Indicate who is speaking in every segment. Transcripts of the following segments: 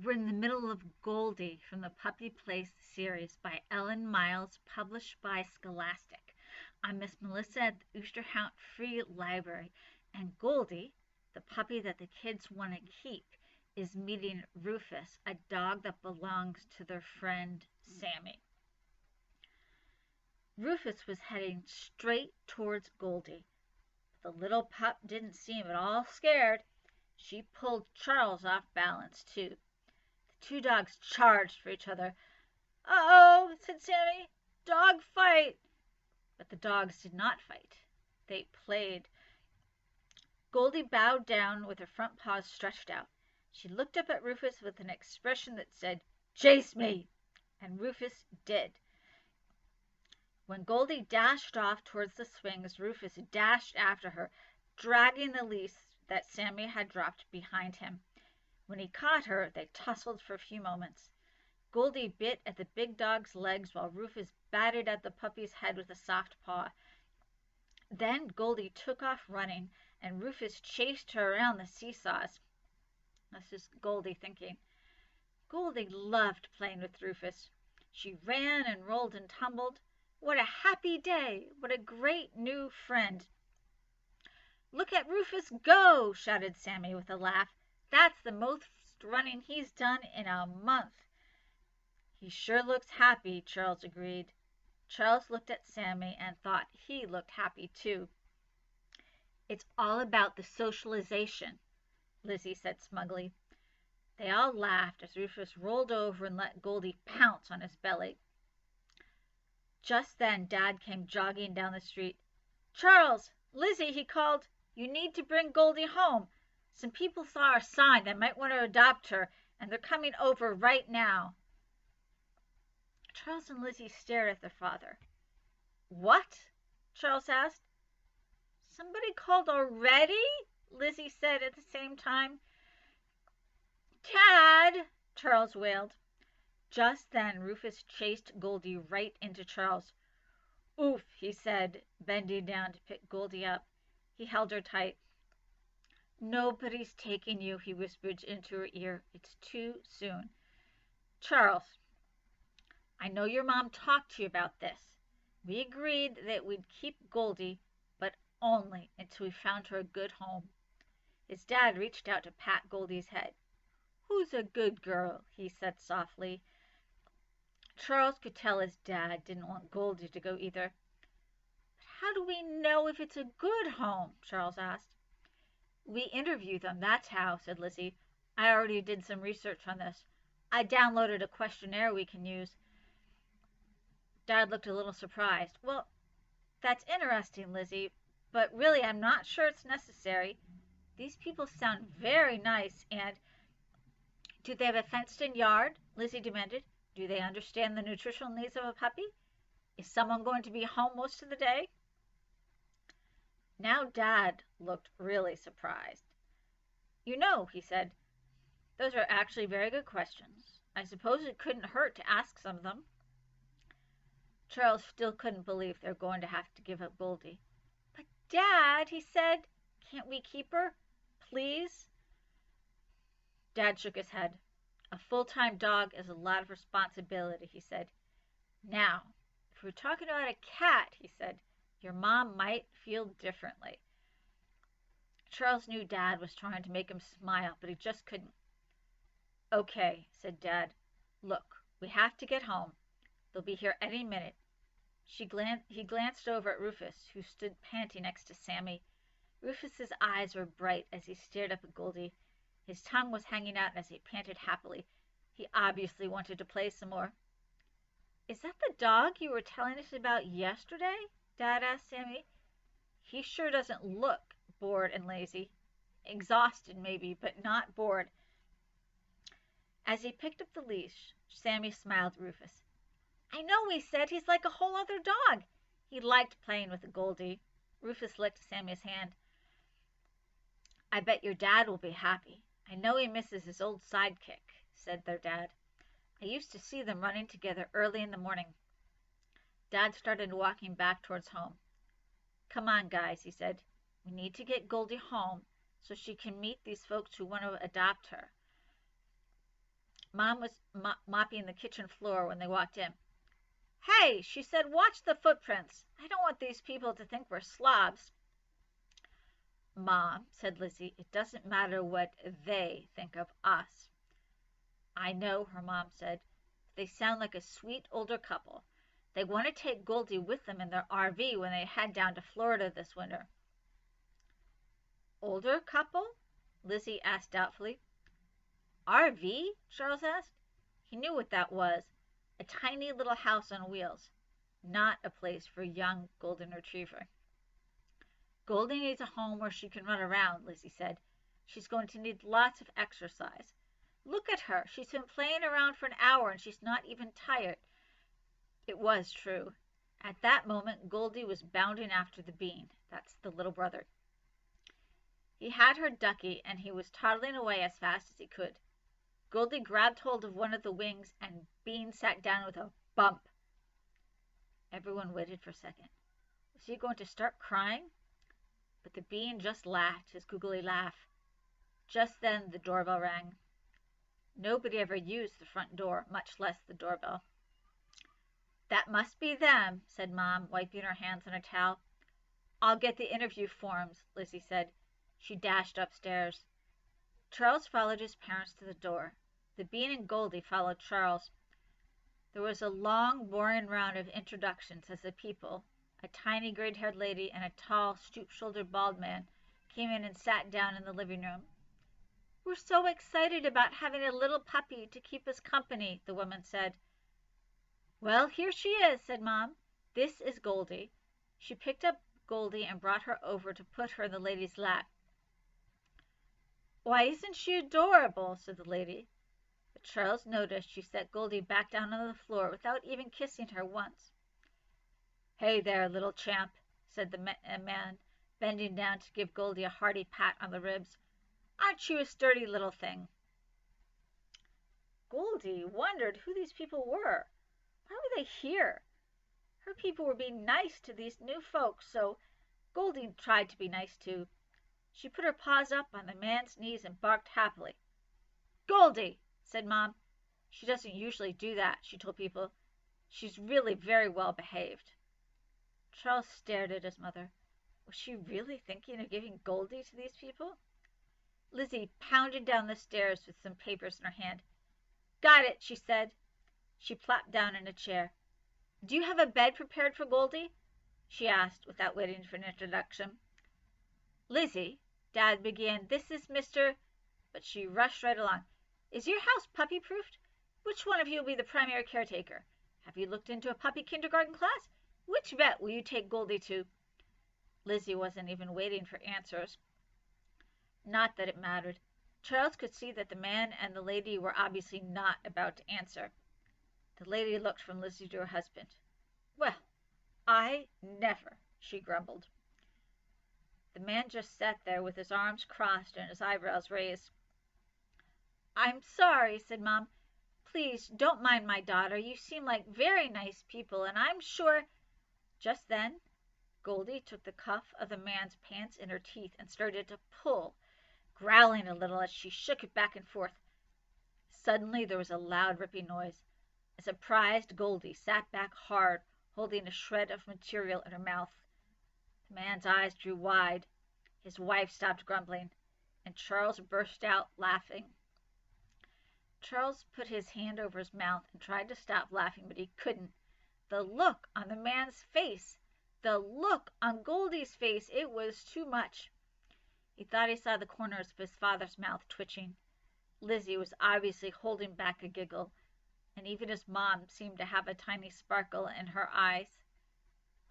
Speaker 1: We're in the middle of Goldie from the Puppy Place series by Ellen Miles, published by Scholastic. I'm Miss Melissa at the Oosterhout Free Library, and Goldie, the puppy that the kids want to keep, is meeting Rufus, a dog that belongs to their friend Sammy. Rufus was heading straight towards Goldie. The little pup didn't seem at all scared. She pulled Charles off balance, too. The two dogs charged for each other. "Uh-oh," said Sammy. "Dog fight." But the dogs did not fight. They played. Goldie bowed down with her front paws stretched out. She looked up at Rufus with an expression that said, "Chase me!" And Rufus did. When Goldie dashed off towards the swings, Rufus dashed after her, dragging the leash that Sammy had dropped behind him. When he caught her, they tussled for a few moments. Goldie bit at the big dog's legs while Rufus batted at the puppy's head with a soft paw. Then Goldie took off running, and Rufus chased her around the seesaws. This is Goldie thinking. Goldie loved playing with Rufus. She ran and rolled and tumbled. What a happy day! What a great new friend! "Look at Rufus go!" shouted Sammy with a laugh. "That's the most running he's done in a month." "He sure looks happy," Charles agreed. Charles looked at Sammy and thought he looked happy too. "It's all about the socialization," Lizzie said smugly. They all laughed as Rufus rolled over and let Goldie pounce on his belly. Just then Dad came jogging down the street. "Charles! Lizzie!" he called. "You need to bring Goldie home. Some people saw our sign that might want to adopt her, and they're coming over right now." Charles and Lizzie stared at their father. "What?" Charles asked. "Somebody called already?" Lizzie said at the same time. "Dad!" Charles wailed. Just then Rufus chased Goldie right into Charles. "Oof," he said, bending down to pick Goldie up. He held her tight. "Nobody's taking you," he whispered into her ear. "It's too soon. Charles, I know your mom talked to you about this. We agreed that we'd keep Goldie, but only until we found her a good home." His dad reached out to pat Goldie's head. "Who's a good girl?" he said softly. Charles could tell his dad didn't want Goldie to go either. "But how do we know if it's a good home?" Charles asked. "We interview them, that's how," said Lizzie. "I already did some research on this. I downloaded a questionnaire we can use." Dad looked a little surprised. "Well, that's interesting, Lizzie, but really I'm not sure it's necessary. These people sound very nice, and—" "Do they have a fenced-in yard?" Lizzie demanded. "Do they understand the nutritional needs of a puppy? Is someone going to be home most of the day?" Now Dad looked really surprised. "You know," he said, "those are actually very good questions. I suppose it couldn't hurt to ask some of them." Charles still couldn't believe they were going to have to give up Goldie. "But Dad," he said, "can't we keep her? Please?" Dad shook his head. "A full-time dog is a lot of responsibility," he said. "Now, if we're talking about a cat," he said, "your mom might feel differently." Charles knew Dad was trying to make him smile, but he just couldn't. "Okay," said Dad. "Look, we have to get home. They'll be here any minute." He glanced over at Rufus, who stood panting next to Sammy. Rufus's eyes were bright as he stared up at Goldie. His tongue was hanging out as he panted happily. He obviously wanted to play some more. "Is that the dog you were telling us about yesterday?" Dad asked Sammy. "He sure doesn't look bored and lazy. Exhausted, maybe, but not bored." As he picked up the leash, Sammy smiled at Rufus. "I know," he said. "He's like a whole other dog." He liked playing with Goldie. Rufus licked Sammy's hand. "I bet your dad will be happy. I know he misses his old sidekick," said their dad. "I used to see them running together early in the morning." Dad started walking back towards home. "Come on, guys," he said. "We need to get Goldie home so she can meet these folks who want to adopt her." Mom was mopping the kitchen floor when they walked in. "Hey," she said, "watch the footprints. I don't want these people to think we're slobs." "Mom," said Lizzie, "it doesn't matter what they think of us." "I know," her mom said. "They sound like a sweet older couple. They want to take Goldie with them in their RV when they head down to Florida this winter." "Older couple?" Lizzie asked doubtfully. "RV?" Charles asked. He knew what that was. A tiny little house on wheels. Not a place for a young golden retriever. "Goldie needs a home where she can run around," Lizzie said. "She's going to need lots of exercise. Look at her. She's been playing around for an hour and she's not even tired." It was true. At that moment Goldie was bounding after the bean. That's the little brother. He had her ducky and he was toddling away as fast as he could. Goldie grabbed hold of one of the wings and Bean sat down with a bump. Everyone waited for a second. Was he going to start crying? But the Bean just laughed his googly laugh. Just then the doorbell rang. Nobody ever used the front door, much less the doorbell. "That must be them," said Mom, wiping her hands on a towel. "I'll get the interview forms," Lizzie said. She dashed upstairs. Charles followed his parents to the door. The Bean and Goldie followed Charles. There was a long, boring round of introductions as the people, a tiny gray-haired lady and a tall, stoop-shouldered bald man, came in and sat down in the living room. "We're so excited about having a little puppy to keep us company," the woman said. "Well, here she is," said Mom. "This is Goldie." She picked up Goldie and brought her over to put her in the lady's lap. "Why, isn't she adorable?" said the lady. But Charles noticed she set Goldie back down on the floor without even kissing her once. "Hey there, little champ," said the man, bending down to give Goldie a hearty pat on the ribs. "Aren't you a sturdy little thing?" Goldie wondered who these people were. Why were they here? Her people were being nice to these new folks, so Goldie tried to be nice too. She put her paws up on the man's knees and barked happily. "Goldie!" said Mom. "She doesn't usually do that," she told people. "She's really very well behaved." Charles stared at his mother. Was she really thinking of giving Goldie to these people? Lizzie pounded down the stairs with some papers in her hand. "Got it," she said. She plopped down in a chair. "Do you have a bed prepared for Goldie?" she asked, without waiting for an introduction. "Lizzie," Dad began, "this is Mr. But she rushed right along. "Is your house puppy-proofed? Which one of you will be the primary caretaker? Have you looked into a puppy kindergarten class? Which vet will you take Goldie to?" Lizzie wasn't even waiting for answers. Not that it mattered. Charles could see that the man and the lady were obviously not about to answer. The lady looked from Lizzie to her husband. "Well, I never," she grumbled. The man just sat there with his arms crossed and his eyebrows raised. "I'm sorry," said Mom. "Please don't mind my daughter. You seem like very nice people, and I'm sure—" Just then Goldie took the cuff of the man's pants in her teeth and started to pull, growling a little as she shook it back and forth. Suddenly there was a loud ripping noise. A surprised Goldie sat back hard, holding a shred of material in her mouth. The man's eyes grew wide. His wife stopped grumbling, and Charles burst out laughing. Charles put his hand over his mouth and tried to stop laughing, but he couldn't. The look on the man's face! The look on Goldie's face! It was too much. He thought he saw the corners of his father's mouth twitching. Lizzie was obviously holding back a giggle, and even his mom seemed to have a tiny sparkle in her eyes.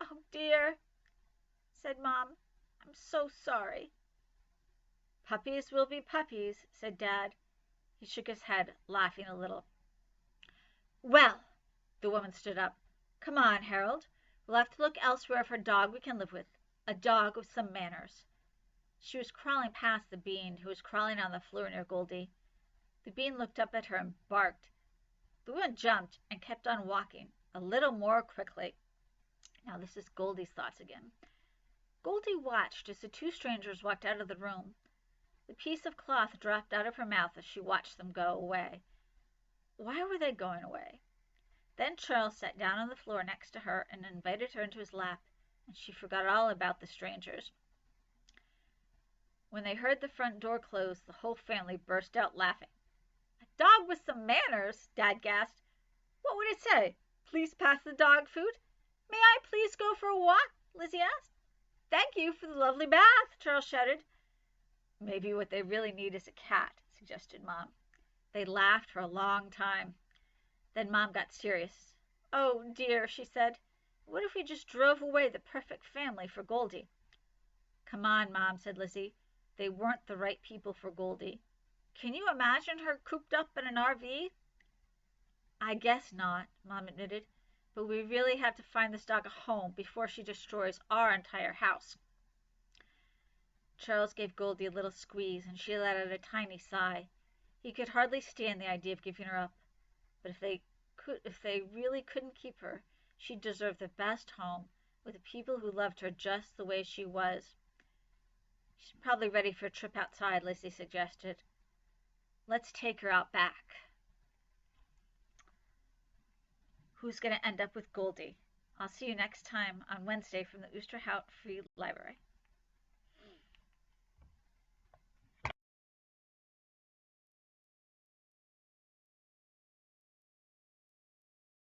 Speaker 1: "Oh, dear," said Mom. "I'm so sorry." "Puppies will be puppies," said Dad. He shook his head, laughing a little. "Well," the woman stood up. "Come on, Harold. We'll have to look elsewhere for a dog we can live with. A dog with some manners." She was crawling past the Bean, who was crawling on the floor near Goldie. The Bean looked up at her and barked. The woman jumped and kept on walking, a little more quickly. Now this is Goldie's thoughts again. Goldie watched as the two strangers walked out of the room. The piece of cloth dropped out of her mouth as she watched them go away. Why were they going away? Then Charles sat down on the floor next to her and invited her into his lap, and she forgot all about the strangers. When they heard the front door close, the whole family burst out laughing. "A dog with some manners!" Dad gasped. "What would it say? 'Please pass the dog food.'" "May I please go for a walk?" Lizzie asked. "Thank you for the lovely bath," Charles shouted. "Maybe what they really need is a cat," suggested Mom. They laughed for a long time. Then Mom got serious. "Oh, dear," she said. "What if we just drove away the perfect family for Goldie?" "Come on, Mom," said Lizzie. They weren't the right people for Goldie. Can you imagine her cooped up in an RV? "I guess not," Mom admitted. "But we really have to find this dog a home before she destroys our entire house." Charles gave Goldie a little squeeze, and she let out a tiny sigh. He could hardly stand the idea of giving her up. But if they really couldn't keep her, she deserved the best home, with people who loved her just the way she was. "She's probably ready for a trip outside," Lizzie suggested. "Let's take her out back." Who's going to end up with Goldie? I'll see you next time on Wednesday from the Oosterhout Free Library.